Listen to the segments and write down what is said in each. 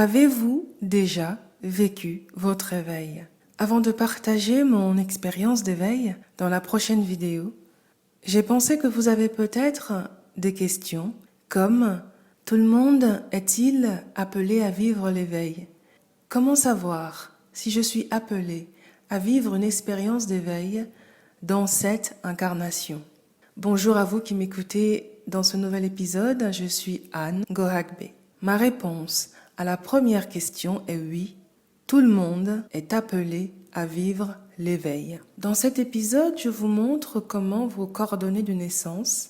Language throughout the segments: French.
Avez-vous déjà vécu votre réveil? Avant de partager mon expérience d'éveil dans la prochaine vidéo, j'ai pensé que vous avez peut-être des questions comme « Tout le monde est-il appelé à vivre l'éveil? Comment savoir si je suis appelé à vivre une expérience d'éveil dans cette incarnation ?» Bonjour à vous qui m'écoutez dans ce nouvel épisode, je suis Anne Gohagbe. Ma réponse à la première question est oui, tout le monde est appelé à vivre l'éveil. Dans cet épisode, je vous montre comment vos coordonnées de naissance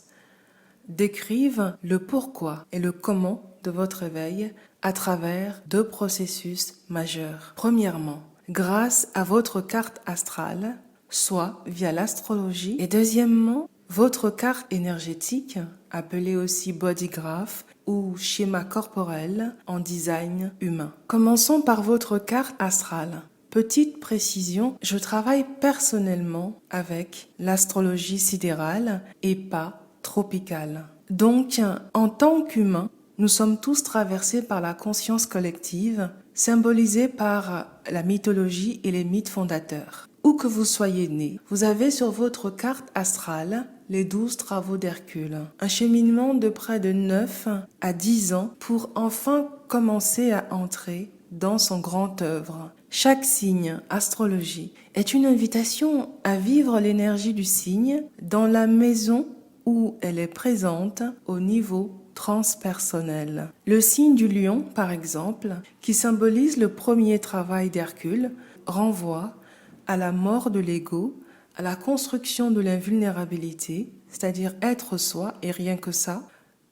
décrivent le pourquoi et le comment de votre éveil à travers deux processus majeurs. Premièrement, grâce à votre carte astrale, soit via l'astrologie, et deuxièmement, votre carte énergétique, appelée aussi bodygraph ou schéma corporel en design humain. Commençons par votre carte astrale. Petite précision, je travaille personnellement avec l'astrologie sidérale et pas tropicale. Donc, en tant qu'humain, nous sommes tous traversés par la conscience collective, symbolisée par la mythologie et les mythes fondateurs. Où que vous soyez né, vous avez sur votre carte astrale les 12 travaux d'Hercule. Un cheminement de près de 9 à 10 ans pour enfin commencer à entrer dans son grand œuvre. Chaque signe, astrologie, est une invitation à vivre l'énergie du signe dans la maison où elle est présente au niveau transpersonnel. Le signe du lion, par exemple, qui symbolise le premier travail d'Hercule, renvoie à la mort de l'ego, à la construction de l'invulnérabilité, c'est-à-dire être soi et rien que ça,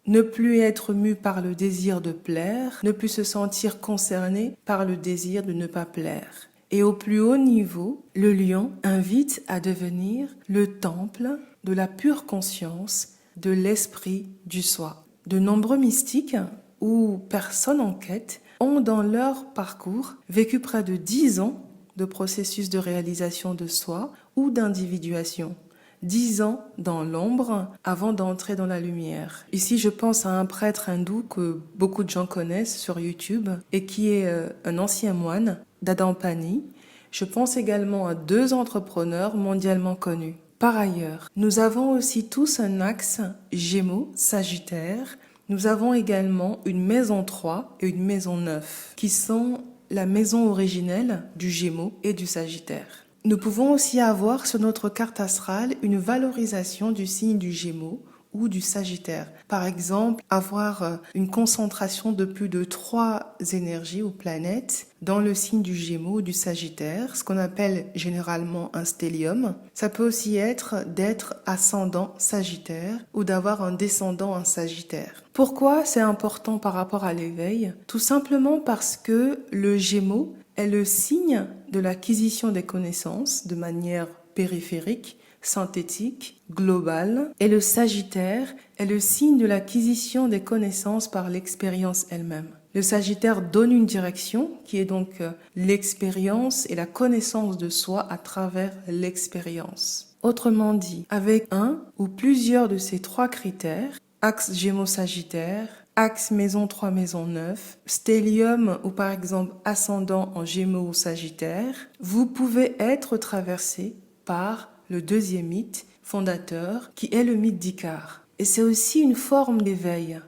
ne plus être mu par le désir de plaire, ne plus se sentir concerné par le désir de ne pas plaire. Et au plus haut niveau, le lion invite à devenir le temple de la pure conscience, de l'esprit du soi. De nombreux mystiques ou personnes en quête ont dans leur parcours vécu près de 10 ans de processus de réalisation de soi ou d'individuation. 10 ans dans l'ombre avant d'entrer dans la lumière. Ici, je pense à un prêtre hindou que beaucoup de gens connaissent sur YouTube et qui est un ancien moine d'Adampani. Je pense également à 2 entrepreneurs mondialement connus. Par ailleurs, nous avons aussi tous un axe Gémeaux-Sagittaire. Nous avons également une maison 3 et une maison 9 qui sont la maison originelle du Gémeaux et du Sagittaire. Nous pouvons aussi avoir sur notre carte astrale une valorisation du signe du Gémeaux ou du Sagittaire. Par exemple, avoir une concentration de plus de 3 énergies ou planètes dans le signe du Gémeaux ou du Sagittaire, ce qu'on appelle généralement un stellium. Ça peut aussi être d'être ascendant Sagittaire ou d'avoir un descendant en Sagittaire. Pourquoi c'est important par rapport à l'éveil? Tout simplement parce que le Gémeaux est le signe de l'acquisition des connaissances de manière périphérique, synthétique, globale, et le Sagittaire est le signe de l'acquisition des connaissances par l'expérience elle-même. Le Sagittaire donne une direction qui est donc l'expérience et la connaissance de soi à travers l'expérience. Autrement dit, avec un ou plusieurs de ces 3 critères, axe Gémeaux-Sagittaire, axe maison 3, maison 9, stellium ou par exemple ascendant en Gémeaux ou Sagittaire, vous pouvez être traversé par le deuxième mythe fondateur qui est le mythe d'Icare. Et c'est aussi une forme d'éveil,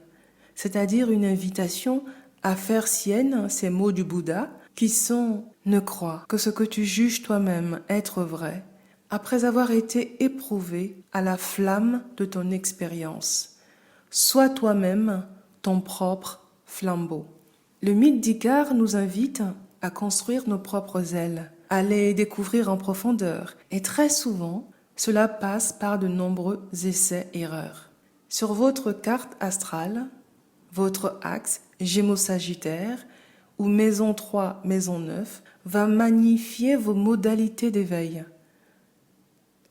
c'est-à-dire une invitation à faire sienne ces mots du Bouddha qui sont « Ne crois que ce que tu juges toi-même être vrai, après avoir été éprouvé à la flamme de ton expérience. Sois toi-même ton propre flambeau. » Le mythe d'Icare nous invite à construire nos propres ailes, à les découvrir en profondeur. Et très souvent, cela passe par de nombreux essais-erreurs. Sur votre carte astrale, votre axe Gémeaux-Sagittaire ou maison 3, maison 9 va magnifier vos modalités d'éveil.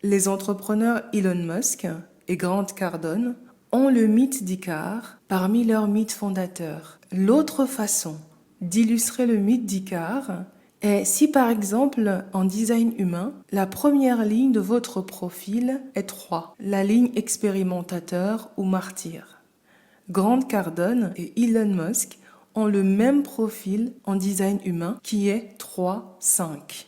Les entrepreneurs Elon Musk et Grant Cardone ont le mythe d'Icare parmi leurs mythes fondateurs. L'autre façon d'illustrer le mythe d'Icare est si par exemple en design humain, la première ligne de votre profil est 3, la ligne expérimentateur ou martyr. Grant Cardone et Elon Musk ont le même profil en design humain qui est 3-5.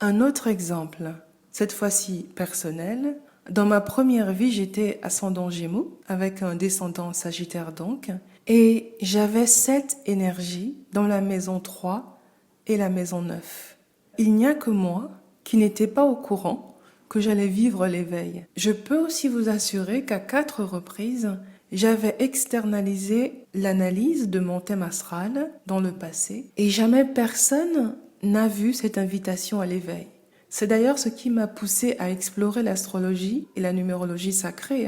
Un autre exemple, cette fois-ci personnel. Dans ma première vie, j'étais ascendant Gémeaux avec un descendant Sagittaire donc, et j'avais cette énergie dans la maison 3 et la maison 9. Il n'y a que moi qui n'étais pas au courant que j'allais vivre l'éveil. Je peux aussi vous assurer qu'à 4 reprises, j'avais externalisé l'analyse de mon thème astral dans le passé et jamais personne n'a vu cette invitation à l'éveil. C'est d'ailleurs ce qui m'a poussé à explorer l'astrologie et la numérologie sacrée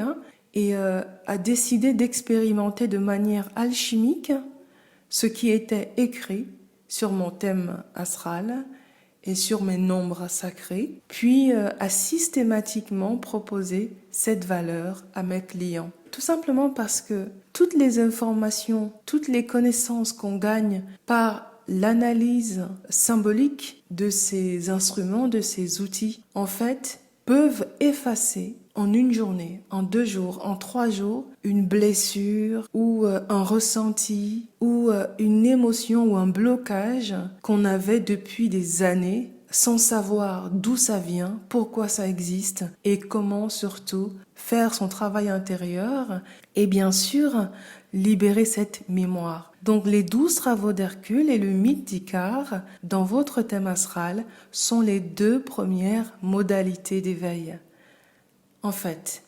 et à décider d'expérimenter de manière alchimique ce qui était écrit sur mon thème astral et sur mes nombres sacrés, puis à systématiquement proposer cette valeur à mes clients. Tout simplement parce que toutes les informations, toutes les connaissances qu'on gagne par l'analyse symbolique de ces instruments, de ces outils, en fait, peuvent effacer en une journée, en 2 jours, en 3 jours, une blessure ou un ressenti ou une émotion ou un blocage qu'on avait depuis des années sans savoir d'où ça vient, pourquoi ça existe et comment surtout faire son travail intérieur et bien sûr libérer cette mémoire. Donc les 12 travaux d'Hercule et le mythe d'Icare dans votre thème astral sont les 2 premières modalités d'éveil. En fait,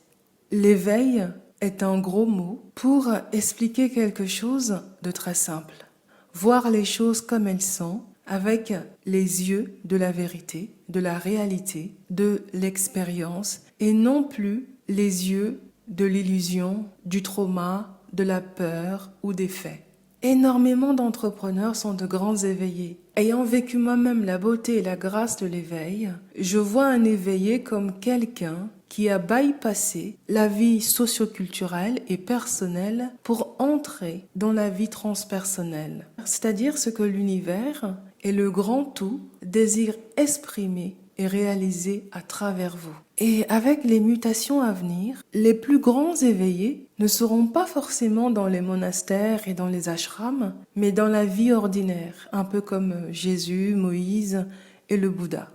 l'éveil est un gros mot pour expliquer quelque chose de très simple. Voir les choses comme elles sont, avec les yeux de la vérité, de la réalité, de l'expérience, et non plus les yeux de l'illusion, du trauma, de la peur ou des faits. Énormément d'entrepreneurs sont de grands éveillés. Ayant vécu moi-même la beauté et la grâce de l'éveil, je vois un éveillé comme quelqu'un qui a bypassé la vie socio-culturelle et personnelle pour entrer dans la vie transpersonnelle. C'est-à-dire ce que l'univers et le grand tout désirent exprimer et réaliser à travers vous. Et avec les mutations à venir, les plus grands éveillés ne seront pas forcément dans les monastères et dans les ashrams, mais dans la vie ordinaire, un peu comme Jésus, Moïse et le Bouddha.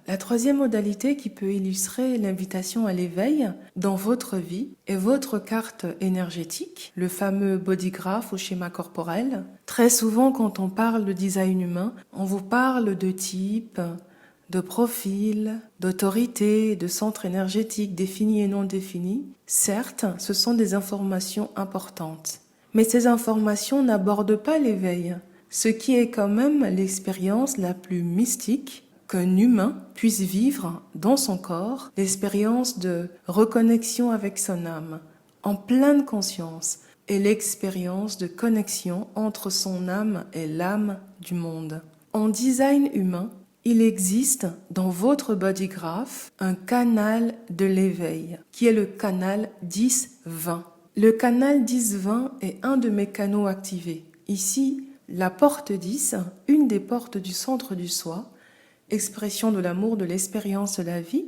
La 3e modalité qui peut illustrer l'invitation à l'éveil dans votre vie est votre carte énergétique, le fameux bodygraph ou schéma corporel. Très souvent, quand on parle de design humain, on vous parle de type, de profil, d'autorité, de centre énergétique défini et non défini. Certes, ce sont des informations importantes, mais ces informations n'abordent pas l'éveil, ce qui est quand même l'expérience la plus mystique qu'un humain puisse vivre dans son corps, l'expérience de reconnexion avec son âme, en pleine conscience, et l'expérience de connexion entre son âme et l'âme du monde. En design humain, il existe dans votre bodygraph un canal de l'éveil, qui est le canal 10-20. Le canal 10-20 est un de mes canaux activés. Ici, la porte 10, une des portes du centre du soi, expression de l'amour, de l'expérience de la vie,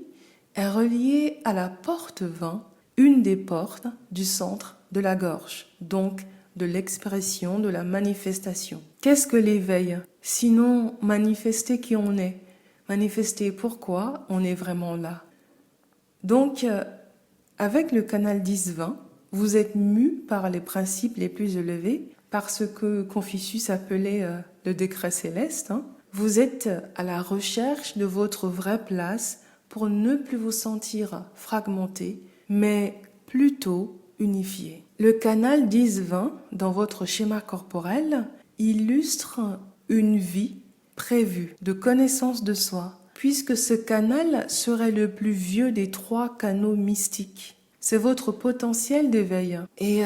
est reliée à la porte 20, une des portes du centre de la gorge, donc de l'expression, de la manifestation. Qu'est-ce que l'éveil? Sinon, manifester qui on est, manifester pourquoi on est vraiment là. Donc, avec le canal 10-20, vous êtes mu par les principes les plus élevés, par ce que Confucius appelait le décret céleste. Vous êtes à la recherche de votre vraie place pour ne plus vous sentir fragmenté, mais plutôt unifié. Le canal 10-20 dans votre schéma corporel illustre une vie prévue de connaissance de soi, puisque ce canal serait le plus vieux des 3 canaux mystiques. C'est votre potentiel d'éveil. Et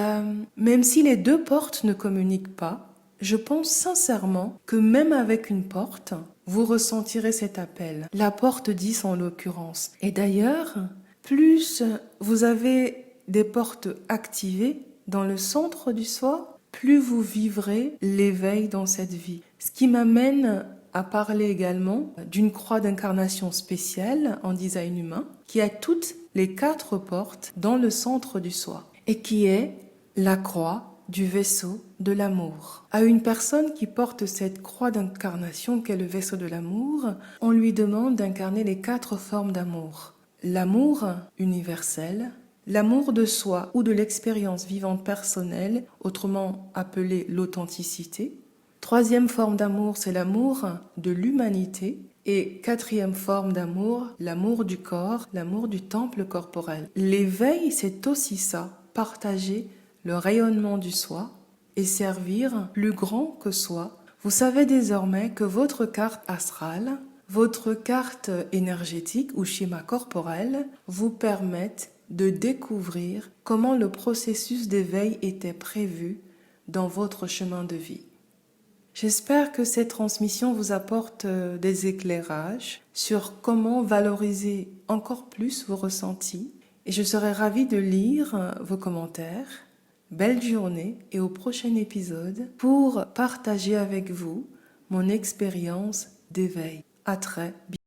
même si les 2 portes ne communiquent pas, je pense sincèrement que même avec une porte, vous ressentirez cet appel. La porte 10 en l'occurrence. Et d'ailleurs, plus vous avez des portes activées dans le centre du soi, plus vous vivrez l'éveil dans cette vie. Ce qui m'amène à parler également d'une croix d'incarnation spéciale en design humain qui a toutes les 4 portes dans le centre du soi et qui est la croix du vaisseau de l'amour. À une personne qui porte cette croix d'incarnation qu'est le vaisseau de l'amour, on lui demande d'incarner les 4 formes d'amour. L'amour universel, l'amour de soi ou de l'expérience vivante personnelle, autrement appelée l'authenticité. 3e forme d'amour, c'est l'amour de l'humanité. Et 4e forme d'amour, l'amour du corps, l'amour du temple corporel. L'éveil, c'est aussi ça, partager le rayonnement du soi et servir plus grand que soi. Vous savez désormais que votre carte astrale, votre carte énergétique ou schéma corporel vous permettent de découvrir comment le processus d'éveil était prévu dans votre chemin de vie. J'espère que cette transmission vous apporte des éclairages sur comment valoriser encore plus vos ressentis et je serai ravie de lire vos commentaires. Belle journée et au prochain épisode pour partager avec vous mon expérience d'éveil. À très bientôt.